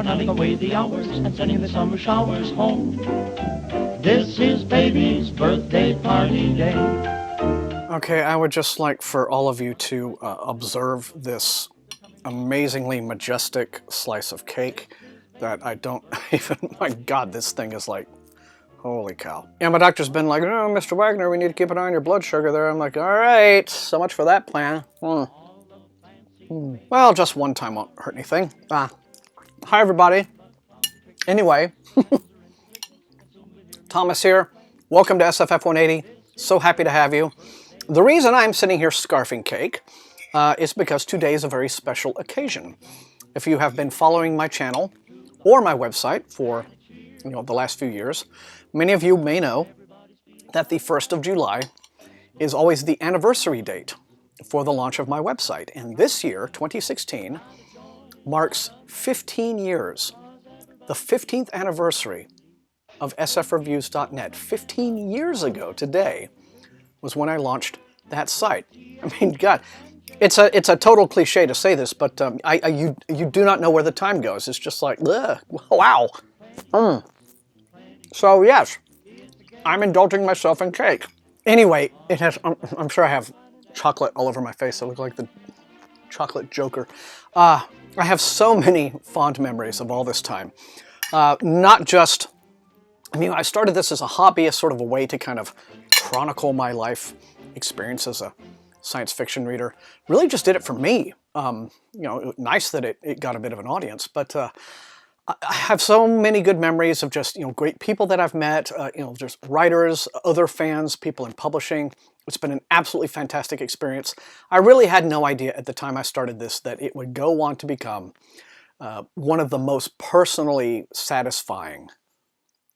counting away the hours and sending the summer showers home. This is baby's birthday party day. Okay, I would just like for all of you to observe this amazingly majestic slice of cake that I don't even, my God, this thing is like, holy cow. Yeah, my doctor's been like, oh, Mr. Wagner, we need to keep an eye on your blood sugar there. I'm like, all right, so much for that plan. Well, just one time won't hurt anything. Hi, everybody. Anyway, Thomas here. Welcome to SFF180. So happy to have you. The reason I'm sitting here scarfing cake is because today is a very special occasion. If you have been following my channel or my website for the last few years, many of you may know that the 1st of July is always the anniversary date for the launch of my website. And this year, 2016, marks 15 years, the 15th anniversary of sfreviews.net. 15 years ago today was when I launched that site. I mean, God, it's a total cliche to say this, but you do not know where the time goes. It's just like, ugh, wow. So yes, I'm indulging myself in cake. Anyway, it has. I'm sure I have chocolate all over my face. I look like the chocolate Joker. I have so many fond memories of all this time. Not just, I started this as a hobby, as sort of a way to kind of chronicle my life experience as a science fiction reader. Really just did it for me. Nice that it got a bit of an audience, but I have so many good memories of just, great people that I've met, just writers, other fans, people in publishing. It's been an absolutely fantastic experience. I really had no idea at the time I started this that it would go on to become one of the most personally satisfying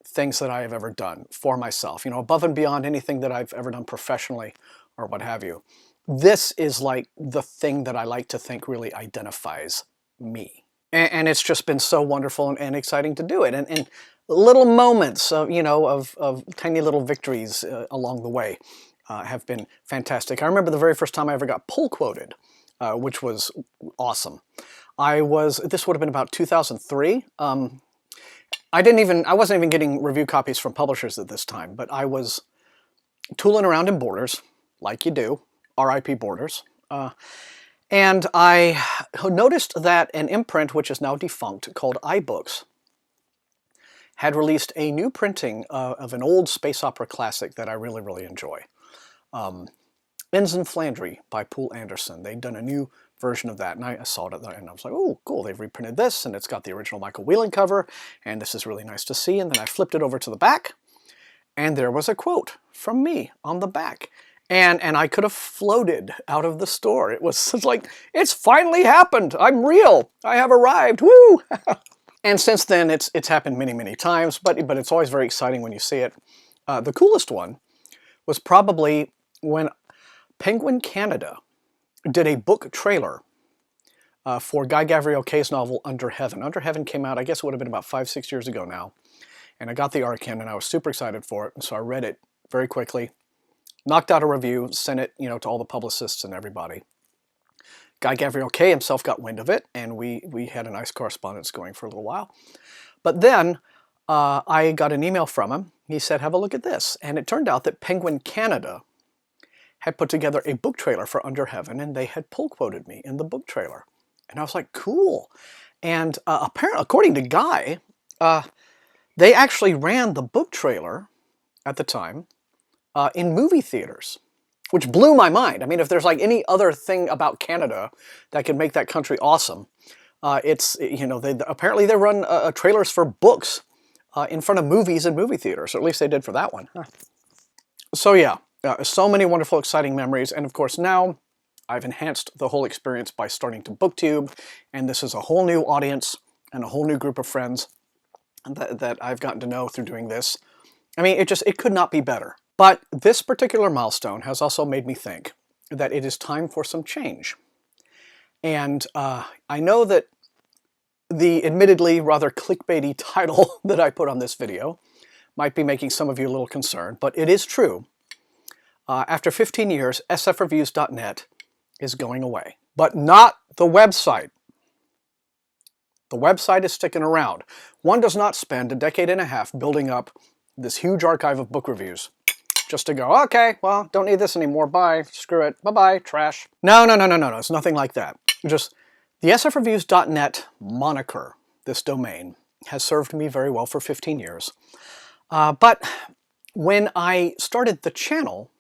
things that I have ever done for myself, above and beyond anything that I've ever done professionally or what have you. This is like the thing that I like to think really identifies me. And it's just been so wonderful and exciting to do it. And little moments of, of tiny little victories along the way have been fantastic. I remember the very first time I ever got pull quoted, which was awesome. This would have been about 2003. I wasn't even getting review copies from publishers at this time, but I was tooling around in Borders, like you do, RIP Borders, and I noticed that an imprint, which is now defunct, called iBooks, had released a new printing of an old space opera classic that I really, really enjoy. Ensign Flandry by Poul Anderson. They'd done a new version of that, and I saw it and I was like, oh, cool, they've reprinted this, and it's got the original Michael Whelan cover, and this is really nice to see. And then I flipped it over to the back, and there was a quote from me on the back. And I could have floated out of the store. It was like, it's finally happened. I'm real. I have arrived. Woo! And since then, it's happened many, many times, but it's always very exciting when you see it. The coolest one was probably when Penguin Canada did a book trailer for Guy Gavriel Kay's novel Under Heaven. Under Heaven came out, I guess it would have been about 5-6 years ago now. And I got the ARC in, and I was super excited for it. And so I read it very quickly, knocked out a review, sent it to all the publicists and everybody. Guy Gavriel Kay himself got wind of it, and we had a nice correspondence going for a little while. But then I got an email from him. He said, have a look at this. And it turned out that Penguin Canada had put together a book trailer for Under Heaven, and they had pull quoted me in the book trailer. And I was like, cool. And apparently, according to Guy, they actually ran the book trailer at the time in movie theaters, which blew my mind. I mean, if there's like any other thing about Canada that could make that country awesome, it's, apparently they run trailers for books in front of movies in movie theaters, or at least they did for that one. So yeah. So many wonderful, exciting memories, and of course now I've enhanced the whole experience by starting to booktube, and this is a whole new audience and a whole new group of friends that I've gotten to know through doing this. I mean, it could not be better. But this particular milestone has also made me think that it is time for some change. And I know that the admittedly rather clickbaity title that I put on this video might be making some of you a little concerned, but it is true. After 15 years, sfreviews.net is going away. But not the website. The website is sticking around. One does not spend a decade and a half building up this huge archive of book reviews just to go, okay, well, don't need this anymore, bye, screw it, bye-bye, trash. No, it's nothing like that. Just the sfreviews.net moniker, this domain, has served me very well for 15 years. But when I started the channel,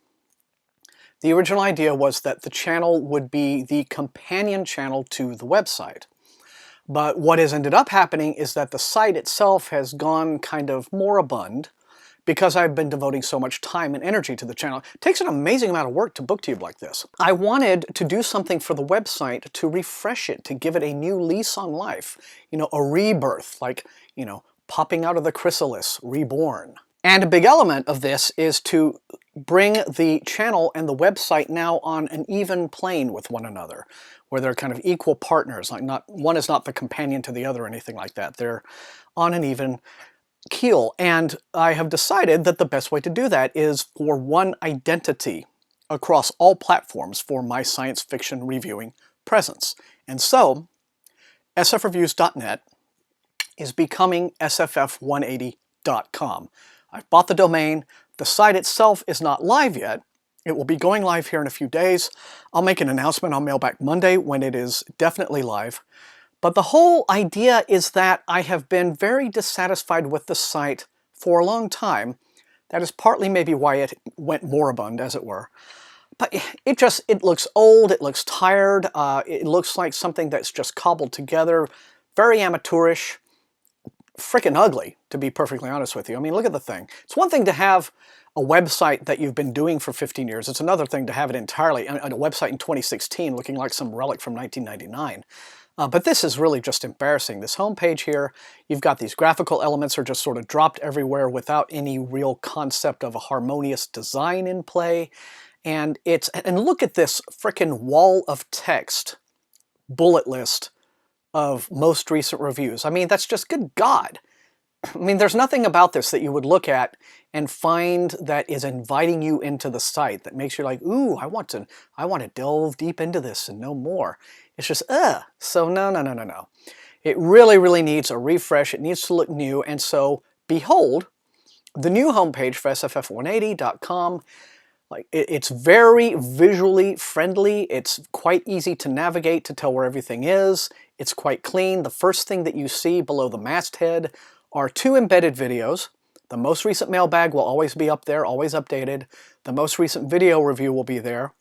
the original idea was that the channel would be the companion channel to the website. But what has ended up happening is that the site itself has gone kind of moribund because I've been devoting so much time and energy to the channel. It takes an amazing amount of work to booktube like this. I wanted to do something for the website to refresh it, to give it a new lease on life. You know, a rebirth, like, you know, popping out of the chrysalis, reborn. And a big element of this is to bring the channel and the website now on an even plane with one another, where they're kind of equal partners, like one is not the companion to the other or anything like that. They're on an even keel. And I have decided that the best way to do that is for one identity across all platforms for my science fiction reviewing presence. And so, sfreviews.net is becoming SFF180.com. I've bought the domain. The site itself is not live yet. It will be going live here in a few days. I'll make an announcement on Mailback Monday when it is definitely live. But the whole idea is that I have been very dissatisfied with the site for a long time. That is partly maybe why it went moribund, as it were. But it looks old, it looks tired, it looks like something that's just cobbled together, very amateurish. Frickin' ugly, to be perfectly honest with you. I mean, look at the thing. It's one thing to have a website that you've been doing for 15 years. It's another thing to have it entirely, a website in 2016 looking like some relic from 1999. But this is really just embarrassing. This homepage here, you've got these graphical elements are just sort of dropped everywhere without any real concept of a harmonious design in play. And look at this frickin' wall of text bullet list of most recent reviews. I mean, that's just, good God. I mean, there's nothing about this that you would look at and find that is inviting you into the site, that makes you like, ooh, I want to delve deep into this and know more. It's just, So no. It really, really needs a refresh. It needs to look new. And so, behold, the new homepage for sff180.com. Like, it's very visually friendly. It's quite easy to navigate, to tell where everything is. It's quite clean. The first thing that you see below the masthead are 2 embedded videos. The most recent mailbag will always be up there, always updated. The most recent video review will be there.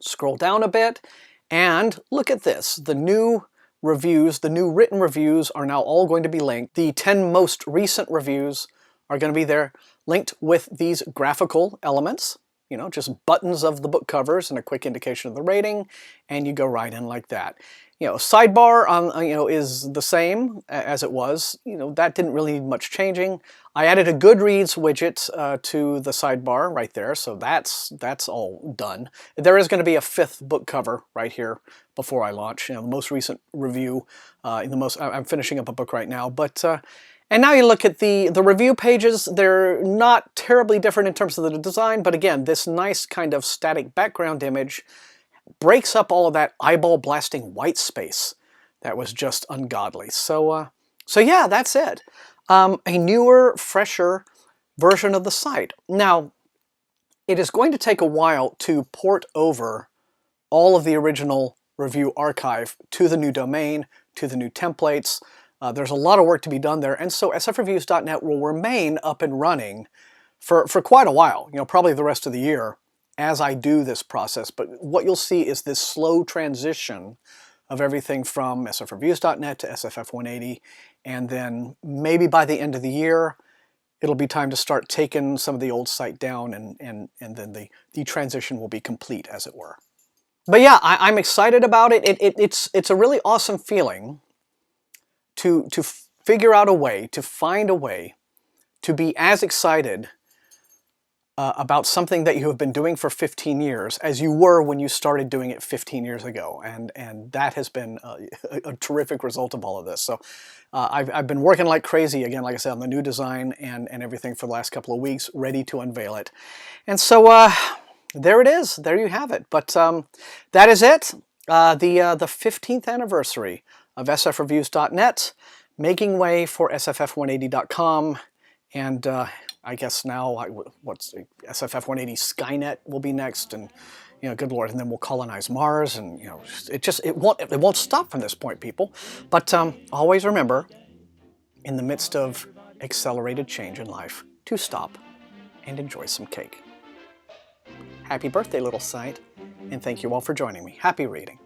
Scroll down a bit and look at this. The new reviews, the new written reviews are now all going to be linked. The 10 most recent reviews are going to be there, linked with these graphical elements. You know, just buttons of the book covers and a quick indication of the rating, and you go right in like that. You know, sidebar is the same as it was. You know, that didn't really need much changing. I added a Goodreads widget to the sidebar right there, so that's all done. There is going to be a 5th book cover right here before I launch. You know, the most recent review. I'm finishing up a book right now, but. And now you look at the review pages. They're not terribly different in terms of the design, but again, this nice kind of static background image breaks up all of that eyeball-blasting white space that was just ungodly. So yeah, that's it. A newer, fresher version of the site. Now, it is going to take a while to port over all of the original review archive to the new domain, to the new templates. There's a lot of work to be done there, and so sfreviews.net will remain up and running for quite a while, you know, probably the rest of the year as I do this process. But what you'll see is this slow transition of everything from sfreviews.net to SFF180, and then maybe by the end of the year, it'll be time to start taking some of the old site down, and then the transition will be complete, as it were. But yeah, I'm excited about it. It's a really awesome feeling to figure out a way, to find a way to be as excited about something that you have been doing for 15 years as you were when you started doing it 15 years ago. And that has been a terrific result of all of this. So I've been working like crazy, again, like I said, on the new design and everything for the last couple of weeks, ready to unveil it. And so there it is. There you have it. But that is it. The 15th anniversary of sfreviews.net, making way for SFF180.com, and I guess now, what's SFF180 Skynet will be next, and good Lord, and then we'll colonize Mars, and it won't stop from this point, people. But always remember, in the midst of accelerated change in life, to stop and enjoy some cake. Happy birthday, little saint, and thank you all for joining me. Happy reading.